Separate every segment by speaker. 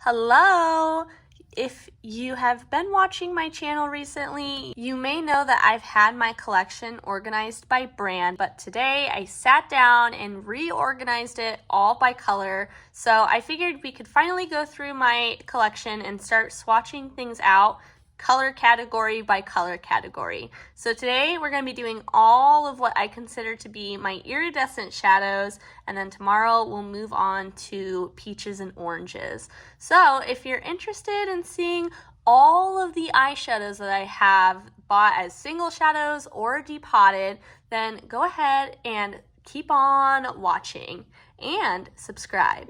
Speaker 1: Hello! If you have been watching my channel recently, you may know that I've had my collection organized by brand, but today I sat down and reorganized it all by color. So I figured we could finally go through my collection and start swatching things out color category by color category. So today we're going to be doing all of what I consider to be my iridescent shadows, and then tomorrow we'll move on to peaches and oranges. So if you're interested in seeing all of the eyeshadows that I have bought as single shadows or depotted, then go ahead and keep on watching and subscribe.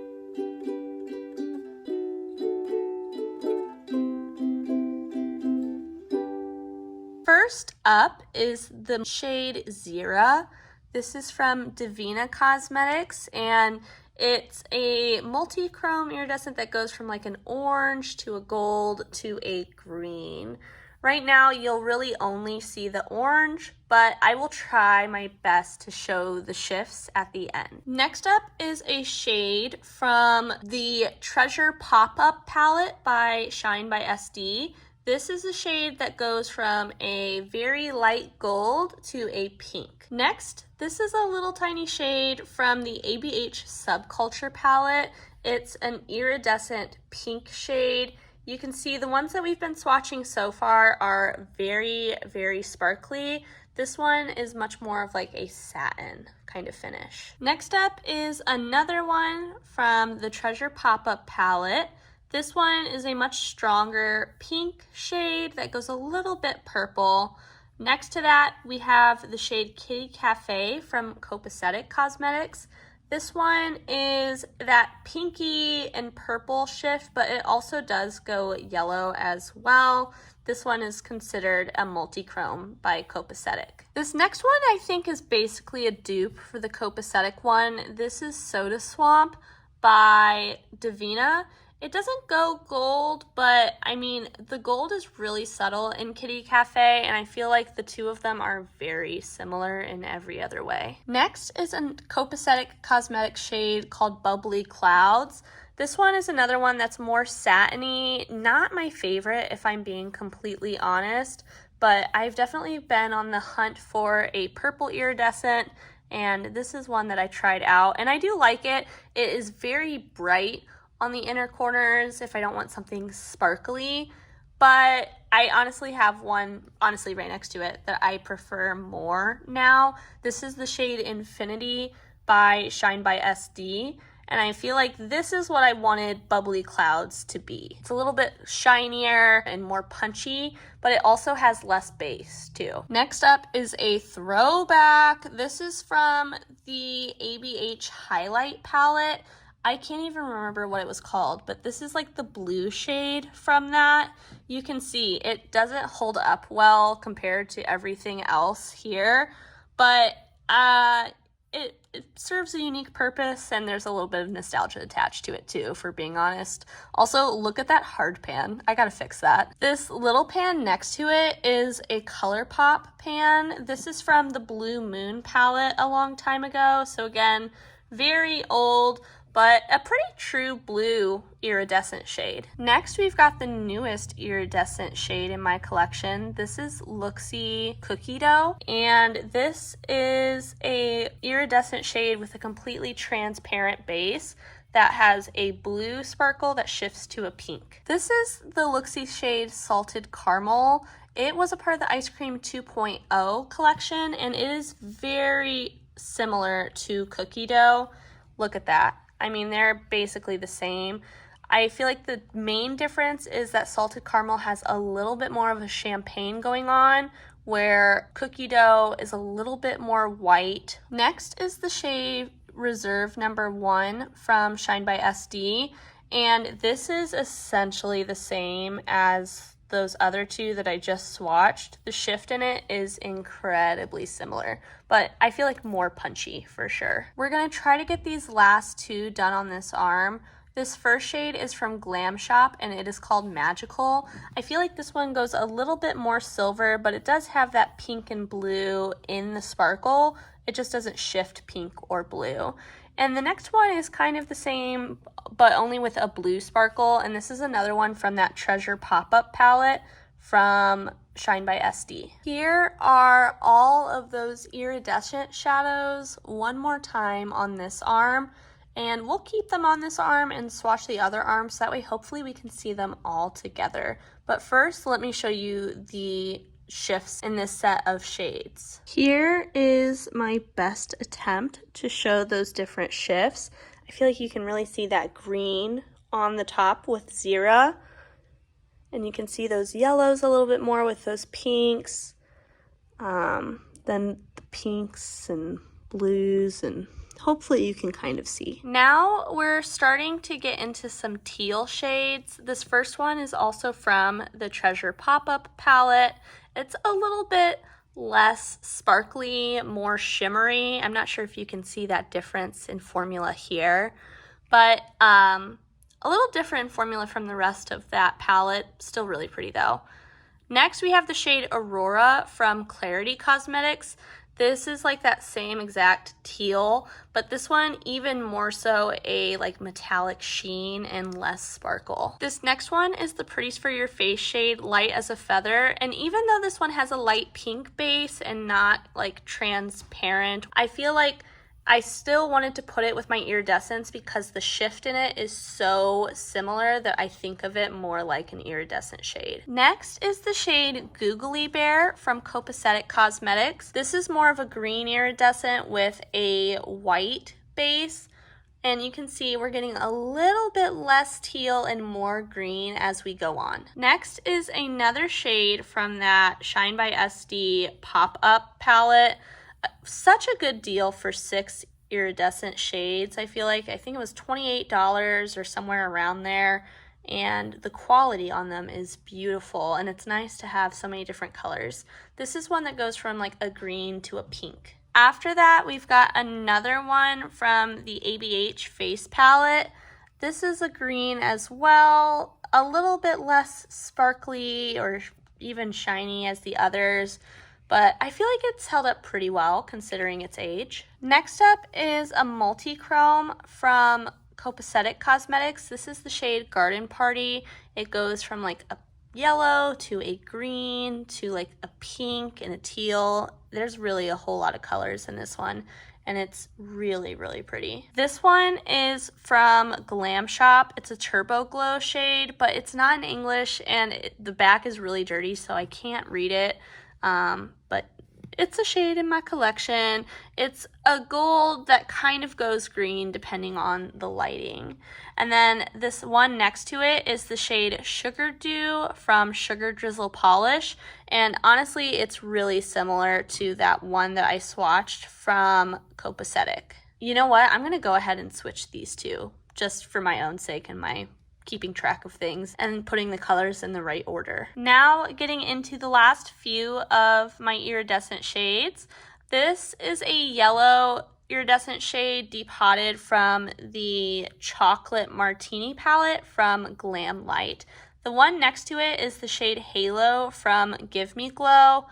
Speaker 1: First up is the shade Zera. This is from Divina Cosmetics, and it's a multi-chrome iridescent that goes from like an orange to a gold to a green. Right now you'll really only see the orange, but I will try my best to show the shifts at the end. Next up is a shade from the Treasure Pop-Up palette by Shine by SD. This is a shade that goes from a very light gold to a pink. Next, this is a little tiny shade from the ABH Subculture palette. It's an iridescent pink shade. You can see the ones that we've been swatching so far are very, very sparkly. This one is much more of like a satin kind of finish. Next up is another one from the Treasure Pop-Up palette. This one is a much stronger pink shade that goes a little bit purple. Next to that, we have the shade Kitty Cafe from Copacetic Cosmetics. This one is that pinky and purple shift, but it also does go yellow as well. This one is considered a multi-chrome by Copacetic. This next one I think is basically a dupe for the Copacetic one. This is Soda Swamp by Divina. It doesn't go gold, but I mean, the gold is really subtle in Kitty Cafe, and I feel like the two of them are very similar in every other way. Next is a Copacetic cosmetic shade called Bubbly Clouds. This one is another one that's more satiny, not my favorite if I'm being completely honest, but I've definitely been on the hunt for a purple iridescent, and this is one that I tried out, and I do like it. It is very bright on the inner corners if I don't want something sparkly, but I honestly have one right next to it that I prefer more now. This is the shade Infinity by Shine by SD, and I feel like this is what I wanted Bubbly Clouds to be. It's a little bit shinier and more punchy, but it also has less base too. Next up is a throwback. This is from the ABH Highlight palette. I can't even remember what it was called, but this is like the blue shade from that. You can see it doesn't hold up well compared to everything else here, but it serves a unique purpose, and there's a little bit of nostalgia attached to it too, for being honest. Also, look at that hard pan. I gotta fix that. This little pan next to it is a Colourpop pan. This is from the Blue Moon palette a long time ago, so again, very old, but a pretty true blue iridescent shade. Next, we've got the newest iridescent shade in my collection. This is Luxie Cookie Dough, and this is a iridescent shade with a completely transparent base that has a blue sparkle that shifts to a pink. This is the Luxie shade Salted Caramel. It was a part of the Ice Cream 2.0 collection, and it is very similar to Cookie Dough. Look at that. I mean, they're basically the same. I feel like the main difference is that Salted Caramel has a little bit more of a champagne going on, where Cookie Dough is a little bit more white. Next is the shade Reserve Number 1 from Shine by SD, and this is essentially the same as those other two that I just swatched. The shift in it is incredibly similar, but I feel like more punchy for sure. We're gonna try to get these last two done on this arm. This first shade is from Glam Shop, and it is called Magical. I feel like this one goes a little bit more silver, but it does have that pink and blue in the sparkle. It just doesn't shift pink or blue. And the next one is kind of the same, but only with a blue sparkle. And this is another one from that Treasure Pop-Up palette from Shine by SD. Here are all of those iridescent shadows one more time on this arm. And we'll keep them on this arm and swatch the other arms, so that way hopefully we can see them all together. But first, let me show you the shifts in this set of shades. Here is my best attempt to show those different shifts. I feel like you can really see that green on the top with Zera, and you can see those yellows a little bit more with those pinks, then the pinks and blues, and hopefully you can kind of see. Now we're starting to get into some teal shades. This first one is also from the Treasure Pop-Up palette. It's a little bit less sparkly, more shimmery. I'm not sure if you can see that difference in formula here, but a little different in formula from the rest of that palette. Still really pretty though. Next we have the shade Aurora from Clarity Cosmetics. This is like that same exact teal, but this one even more so a like metallic sheen and less sparkle. This next one is the Pretties for Your Face shade Light as a Feather, and even though this one has a light pink base and not like transparent, I feel like I still wanted to put it with my iridescence because the shift in it is so similar that I think of it more like an iridescent shade. Next is the shade Googly Bear from Copacetic Cosmetics. This is more of a green iridescent with a white base. And you can see we're getting a little bit less teal and more green as we go on. Next is another shade from that Shine by SD Pop-Up palette. Such a good deal for 6 iridescent shades. I feel like, I think it was $28 or somewhere around there, and the quality on them is beautiful, and it's nice to have so many different colors. This is one that goes from like a green to a pink. After that, we've got another one from the ABH face palette. This is a green as well, a little bit less sparkly or even shiny as the others, but I feel like it's held up pretty well considering its age. Next up is a Multichrome from Copacetic Cosmetics. This is the shade Garden Party. It goes from like a yellow to a green to like a pink and a teal. There's really a whole lot of colors in this one, and it's really, really pretty. This one is from Glam Shop. It's a Turbo Glow shade, but it's not in English, and the back is really dirty, so I can't read it. But it's a shade in my collection. It's a gold that kind of goes green depending on the lighting. And then this one next to it is the shade Sugar Dew from Sugar Drizzle Polish. And honestly, it's really similar to that one that I swatched from Copacetic. You know what? I'm going to go ahead and switch these two just for my own sake and my keeping track of things and putting the colors in the right order. Now getting into the last few of my iridescent shades. This is a yellow iridescent shade Deep Hotted from the Chocolate Martini palette from Glam Light. The one next to it is the shade Halo from Give Me Glow.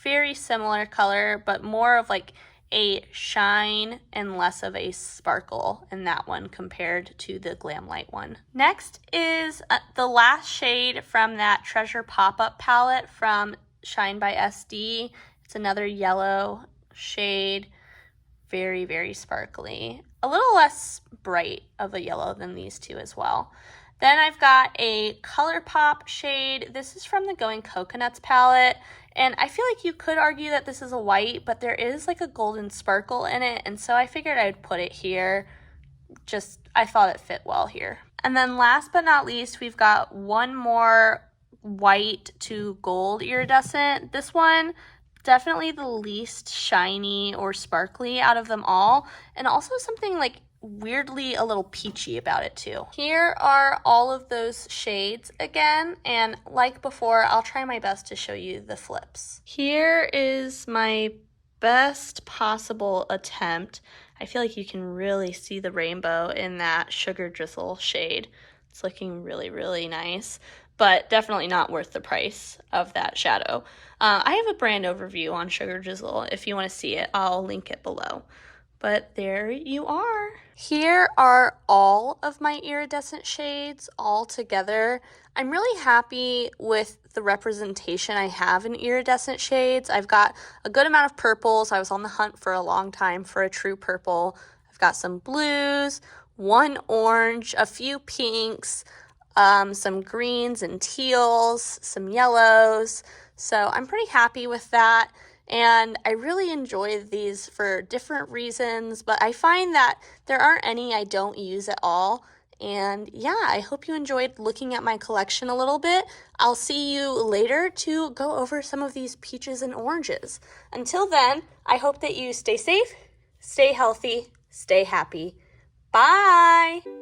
Speaker 1: Very similar color, but more of like a shine and less of a sparkle in that one compared to the Glam Light one. Next is the last shade from that Treasure Pop-Up palette from Shine by SD. It's another yellow shade, very, very sparkly. A little less bright of a yellow than these two as well. Then I've got a Colourpop shade. This is from the Going Coconuts palette. And I feel like you could argue that this is a white, but there is like a golden sparkle in it. And so I figured I'd put it here. I thought it fit well here. And then last but not least, we've got one more white to gold iridescent. This one, definitely the least shiny or sparkly out of them all. And also something like weirdly a little peachy about it too. Here are all of those shades again, and like before, I'll try my best to show you the flips. Here is my best possible attempt. I feel like you can really see the rainbow in that Sugar Drizzle shade. It's looking really, really nice, but definitely not worth the price of that shadow. I have a brand overview on Sugar Drizzle. If you want to see it, I'll link it below. But there you are. Here are all of my iridescent shades all together. I'm really happy with the representation I have in iridescent shades. I've got a good amount of purples. I was on the hunt for a long time for a true purple. I've got some blues, one orange, a few pinks, some greens and teals, some yellows. So I'm pretty happy with that. And I really enjoy these for different reasons, but I find that there aren't any I don't use at all. And yeah, I hope you enjoyed looking at my collection a little bit. I'll see you later to go over some of these peaches and oranges. Until then, I hope that you stay safe, stay healthy, stay happy. Bye!